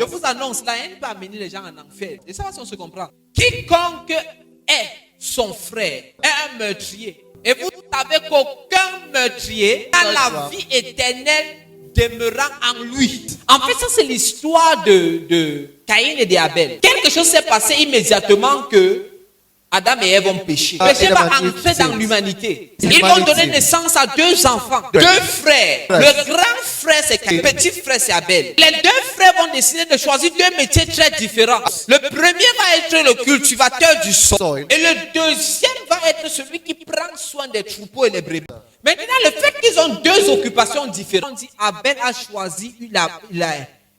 Je vous annonce, la haine peut amener les gens en enfer. Et ça, on se comprend. Quiconque est son frère est un meurtrier. Et vous savez qu'aucun meurtrier a la vie éternelle demeurant en lui. En fait, ça c'est l'histoire de Caïn et d'Abel. Quelque chose s'est passé immédiatement que Adam et Ève ont péché. Le péché va entrer dans l'humanité. Ils vont donner naissance à 2 enfants, 2 frères. Le grand frère c'est Caïn, le petit frère c'est Abel. Les 2 frères vont décider de choisir 2 métiers très différents. Le premier va être le cultivateur du sol. Et le deuxième va être celui qui prend soin des troupeaux et des brebis. Maintenant, le fait qu'ils ont 2 occupations différentes, on dit Abel a choisi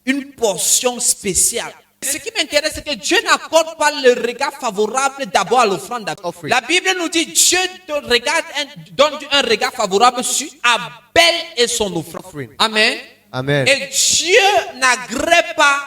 une portion spéciale. Ce qui m'intéresse, c'est que Dieu n'accorde pas le regard favorable d'abord à l'offrande. La Bible nous dit Dieu donne un regard favorable sur Abel et son offrande. Amen. Amen. Et Dieu n'agrée pas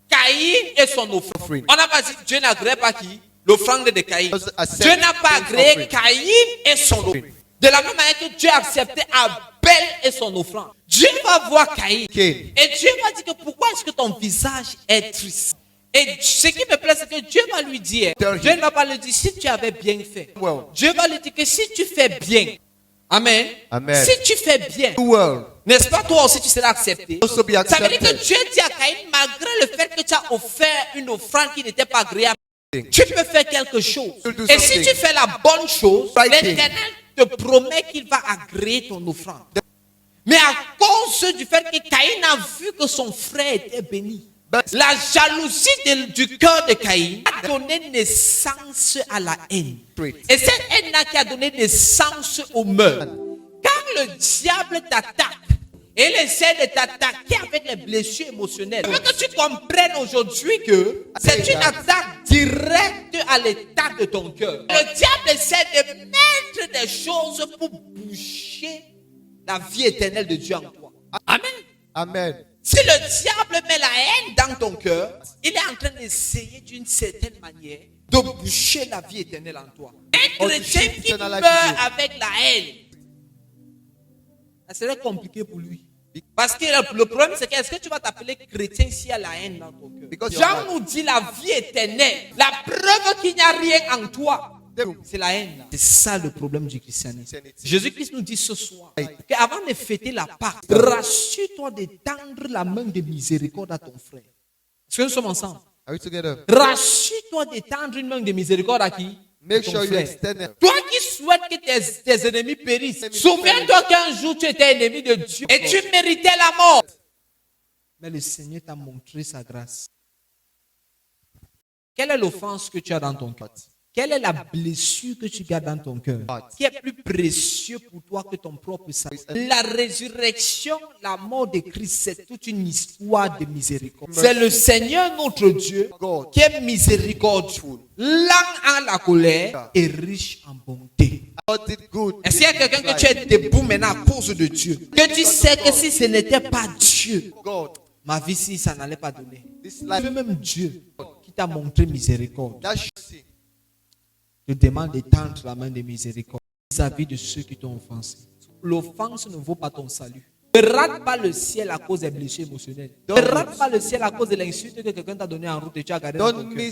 Caïn et son offrande. On n'a pas dit Dieu n'agrée pas qui? L'offrande de Caïn. Dieu n'a pas agréé Caïn et son offrande. De la même manière que Dieu a accepté Abel et son offrande. Dieu va voir Caïn. Et Dieu va dire que pourquoi est-ce que ton visage est triste? Et ce qui me plaît, c'est que Dieu va lui dire, Dieu ne va pas lui dire si tu avais bien fait. Dieu va lui dire que si tu fais bien, Amen. Amen. Si tu fais bien, n'est-ce pas, toi aussi tu seras accepté. Ça veut dire que Dieu dit à Caïn, malgré le fait que tu as offert une offrande qui n'était pas agréable, tu peux faire quelque chose. Et si tu fais la bonne chose, l'Éternel te promet qu'il va agréer ton offrande. Mais à cause du fait que Caïn a vu que son frère était béni, la jalousie du cœur de Caïn a donné naissance à la haine. Et cette haine-là qui a donné naissance au meurtre. Quand le diable t'attaque, et il essaie de t'attaquer avec les blessures émotionnelles, je veux que tu comprennes aujourd'hui que c'est une attaque directe à l'état de ton cœur. Le diable essaie de mettre des choses pour boucher la vie éternelle de Dieu en toi. Amen. Amen. Si le diable met la haine dans ton cœur, il est en train d'essayer d'une certaine manière de boucher la vie éternelle en toi. Un chrétien qui meurt avec la haine, ça serait compliqué pour lui. Parce que le problème c'est que est-ce que tu vas t'appeler chrétien s'il y a la haine dans ton cœur? Jean nous dit la vie éternelle, la preuve qu'il n'y a rien en toi. C'est la haine. C'est ça le problème du christianisme. Jésus-Christ nous dit ce soir qu'avant de fêter la Pâque, rassure-toi de tendre la main de miséricorde à ton frère. Est-ce que nous sommes ensemble? Rassure-toi de tendre une main de miséricorde à qui? Make sure you extend it. Toi qui souhaites que tes ennemis périssent, souviens-toi qu'un jour tu étais ennemi de Dieu et tu méritais la mort. Mais le Seigneur t'a montré sa grâce. Quelle est l'offense que tu as dans ton cœur? Quelle est la blessure que tu gardes dans ton cœur? Qui est plus précieux pour toi que ton propre salut? La résurrection, la mort de Christ, c'est toute une histoire de miséricorde. C'est le Seigneur notre Dieu qui est miséricordieux, lent à la colère et riche en bonté. Est-ce qu'il y a quelqu'un que tu es debout maintenant à cause de Dieu? Que tu sais que si ce n'était pas Dieu, ma vie, si ça n'allait pas donner. C'est même Dieu qui t'a montré miséricorde. Je demande d'étendre la main de miséricorde vis-à-vis de ceux qui t'ont offensé. L'offense ne vaut pas ton salut. Ne rate pas le ciel à cause des blessures émotionnelles. Ne rate pas le ciel à cause de l'insulte que quelqu'un t'a donnée en route et tu as gardé dans ton cœur.